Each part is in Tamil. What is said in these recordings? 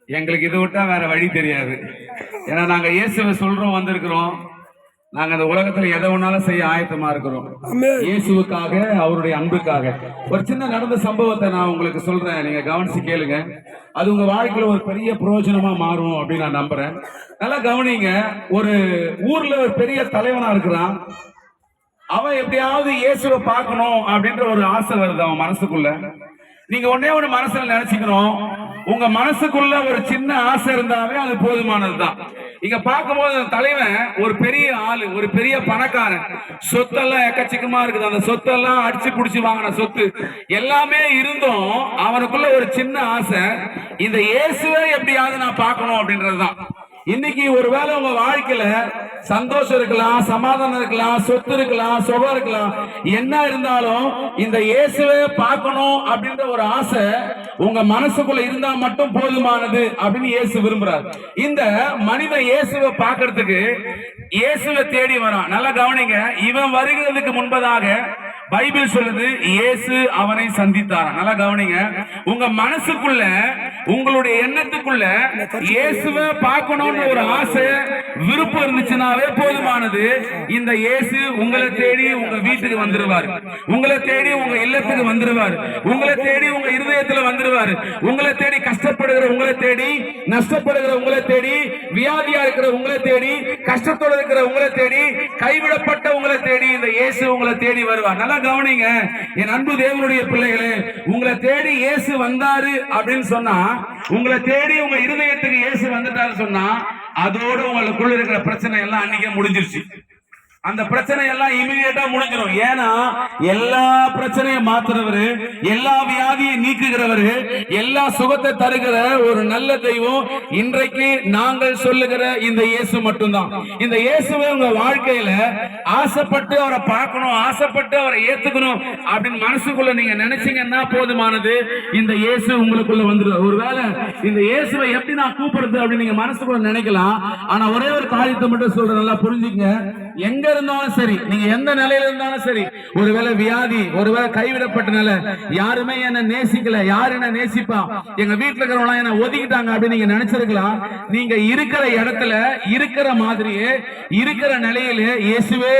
எங்களுக்கு இது விட்டா வேற வழி தெரியாது. ஏன்னா நாங்க இயேசுவை சொல்றோம், வந்திருக்கிறோம். நாங்க அந்த உலகத்துல எதை ஒன்னாலும் செய்ய ஆயத்தமா இருக்கிறோம், இயேசுவுக்காக, அவருடைய அன்புக்காக. ஒரு சின்ன நடந்த சம்பவத்தை நான் உங்களுக்கு சொல்றேன், நீங்க கவனிச்சு கேளுங்க. அது உங்க வாழ்க்கையில ஒரு பெரிய பிரயோஜனமா மாறும் அப்படின்னு நான் நம்புறேன். நல்லா கவனிங்க. ஒரு ஊர்ல ஒரு பெரிய தலைவனா இருக்கிறான். அவன் எப்படியாவது இயேசுவை பார்க்கணும் அப்படின்ற ஒரு ஆசை வருது அவன் மனசுக்குள்ள. நீங்க ஒன்னே ஒண்ணு மனசுல நினைச்சுக்கணும், உங்க மனசுக்குள்ள ஒரு சின்ன ஆசை இருந்தாவே அது போதுமானதுதான். இங்க பார்க்கும்போது தலைவன் ஒரு பெரிய ஆளு, ஒரு பெரிய பணக்காரன், சொத்தெல்லாம் எக்கச்சக்கமா இருக்குது. அந்த சொத்தெல்லாம் அடிச்சு புடிச்சு வாங்கின சொத்து எல்லாமே இருந்தும் அவனுக்குள்ள ஒரு சின்ன ஆசை, இந்த இயேசுவை எப்படியாவது நான் பார்க்கணும் அப்படின்றதுதான். இன்னைக்கு ஒருவேளை உங்க வாழ்க்கையில சந்தோஷம் இருக்கலாம், சமாதானம் இருக்கலாம், சொத்து இருக்கலாம், சுகம் இருக்கலாம், என்ன இருந்தாலும் இந்த இயேசுவை பார்க்கணும் அப்படின்ற ஒரு ஆசை உங்க மனசுக்குள்ள இருந்தா மட்டும் போதுமானது அப்படின்னு இயேசு விரும்புறார். இந்த மனித இயேசுவை பார்க்கறதுக்கு இயேசுவை தேடி வரான். நல்லா கவனிங்க. இவன் வருகிறதுக்கு முன்பதாக பைபிள் சொல்லுது இயேசு அவனை சந்தித்தார். நல்லா கவனிங்க. உங்க மனசுக்குள்ள, உங்களுடைய எண்ணத்துக்குள்ள இயேசுவை பார்க்கணும்னு ஒரு ஆசை, விருப்பம் இருந்துச்சுனாவே போதுமானது. இந்த இயேசு உங்களை தேடி உங்க வீட்டுக்கு வந்துருவார், உங்களை தேடி உங்க இல்லத்துக்கு வந்துருவார், உங்களை தேடி உங்க இருதயத்துல வந்துருவார். உங்களை தேடி கஷ்டப்படுகிற உங்களை தேடி, நஷ்டப்படுகிற உங்களை தேடி, வியாதியா இருக்கிற உங்களை தேடி, கஷ்டத்தோட இருக்கிற உங்களை தேடி, கைவிடப்பட்ட உங்களை தேடி இந்த இயேசு உங்களை தேடி வருவார். நல்லா கவனிங்க. என் அன்பு தேவனுடைய பிள்ளைகளே, உங்களை தேடி இயேசு வந்தாரு அப்படின்னு சொன்னா, உங்களை தேடி உங்க இருதயத்துக்கு இயேசு வந்துட்டாரு சொன்னா, அதோட உங்களுக்குள்ள இருக்கிற பிரச்சனை எல்லாம் அன்னைக்கே முடிஞ்சிருச்சு. அந்த பிரச்சனை எல்லாம் இமிடியேட்டா முடிஞ்சிடும். ஏன்னா எல்லா பிரச்சனையும் மாத்துறவரு, எல்லா வியாதியை நீக்குகிறவரு, எல்லா சுகத்தை தருகிற ஒரு நல்ல தெய்வம் இன்றைக்கு நாங்கள் சொல்லுகிற இந்த இயேசு மட்டும்தான். இந்த இயேசுவை உங்க வாழ்க்கையில ஆசைப்பட்டு அவரை பார்க்கணும், ஆசைப்பட்டு அவரை ஏத்துக்கணும் அப்படின்னு மனசுக்குள்ள நீங்க நினைச்சீங்கன்னா போதுமானது. இந்த இயேசு உங்களுக்குள்ள வந்துடும். ஒருவேளை இந்த இயேசுவை எப்படி நான் கூப்பிடுறது அப்படின்னு நீங்க மனசுக்குள்ள நினைக்கலாம். ஆனா ஒரே ஒரு காரியத்தை மட்டும் சொல்றேன், நல்லா புரிஞ்சுங்க. எங்க இருந்தாலும் சரி, நீங்க எந்த நிலையில இருந்தாலும் சரி, ஒருவேளை வியாதி, ஒருவேளை கைவிடப்பட்ட நிலை, யாருமே என்ன நேசிக்கல, யாரு என்ன நேசிப்பா, எங்க வீட்டுல இருக்கிறவங்க என்ன ஒதுக்கிட்டாங்க அப்படின்னு நீங்க நினைச்சிருக்கலாம். நீங்க இருக்கிற இடத்துல இருக்கிற மாதிரியே இருக்கிற நிலையில இயேசுவே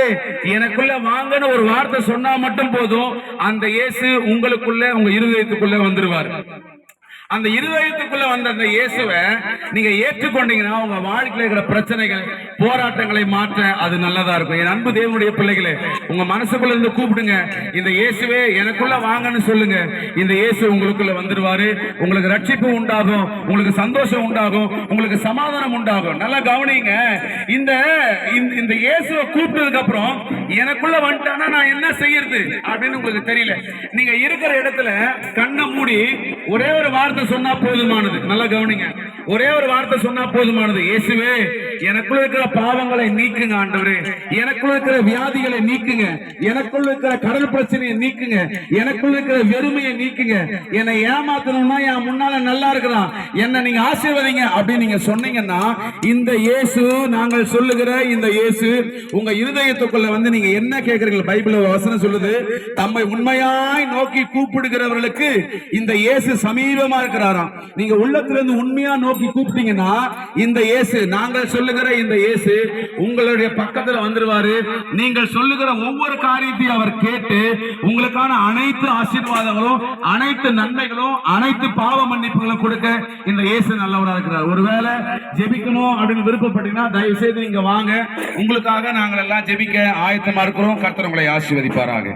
எனக்குள்ள வாங்கன்னு ஒரு வார்த்தை சொன்னா மட்டும் போதும், அந்த இயேசு உங்களுக்குள்ள, உங்க இருதயத்துக்குள்ள வந்துருவார். அந்த இருதயத்துக்குள்ள வந்த அந்த இயேசுவை நீங்க ஏற்றுக்கொண்டீங்கன்னா உங்க வாழ்க்கையில இருக்கிற பிரச்சனைகள், போராட்டங்களை மாற்ற அது நல்லதா இருக்கும். என் அன்பு தேவனுடைய பிள்ளைகளே, உங்க மனசுக்குள்ள இருந்து கூப்பிடுங்க, இந்த இயேசுவே எனக்குள்ள வாங்கன்னு சொல்லுங்க. இந்த இயேசு உங்களுக்குள்ள வந்துருவாரு. உங்களுக்கு ரட்சிப்பு உண்டாகும், உங்களுக்கு சந்தோஷம் உண்டாகும், உங்களுக்கு சமாதானம் உண்டாகும். நல்லா கவனிங்க. இந்த இயேசுவை கூப்பிட்டதுக்கு அப்புறம் எனக்குள்ள வந்துட்டானா நான் என்ன செய்யறது அப்படின்னு உங்களுக்கு தெரியல. நீங்க இருக்கிற இடத்துல கண்ணை மூடி ஒரே ஒரு வார்த்தை சொன்னா போதுமானது. நல்லா கவனிங்க. ஒரே ஒரு வார்த்தை சொன்னா போதுமானது. இயேசுவே எனக்குள்ள இருக்கிற பாவங்களை நீக்குங்க ஆண்டவரே, எனக்குள்ள இருக்கிற வியாதிகளை நீக்குங்க, எனக்குள்ள இருக்கிற கடல் பிரச்சனையை நீக்குங்க, எனக்குள்ள இருக்கிற வெறுமையை நீக்குங்க. என்னை ஏமாத்தணும்னா என் முன்னால நல்லா இருக்கிறான், என்ன நீங்க ஆசீர்வதிங்க அப்படின்னு நீங்க சொன்னீங்கன்னா, இந்த இயேசு, நாங்கள் சொல்லுகிற இந்த இயேசு உங்க இருதயத்துக்குள்ள வந்து நீங்க என்ன கேட்கிறீங்க? பைபிள் வசனம் சொல்லுது, தம்மை உண்மையாய் நோக்கி கூப்பிடுகிறவர்களுக்கு இந்த இயேசு சமீபமா இருக்கிறாராம். நீங்க உள்ளத்திலிருந்து உண்மையா நோக்கி கூப்பிட்டீங்கன்னா இந்த இயேசு, நாங்கள் சொல்லுகிற இந்த இயேசு உங்களுடைய பக்கத்துல வந்துருவாரு. நீங்கள் சொல்லுகிற ஒவ்வொரு காரியத்தையும் அவர் கேட்டு உங்களுக்கான அனைத்து ஆசீர்வாதங்களும், அனைத்து நன்மைகளும், அனைத்து பாவ மன்னிப்புகளும் கொடுக்க இந்த இயேசு நல்லவராக இருக்கிறார். ஒருவேளை ஜெபிக்கணும் அப்படின்னு விருப்பப்பட்டீங்கன்னா தயவு செய்து நீங்க வாங்க. உங்களுக்காக நாங்கள் எல்லாம் ஜெபிக்க ஆயத்தமா இருக்கிறோம். கர்த்தர் உங்களை ஆசீர்வதிப்பாராக.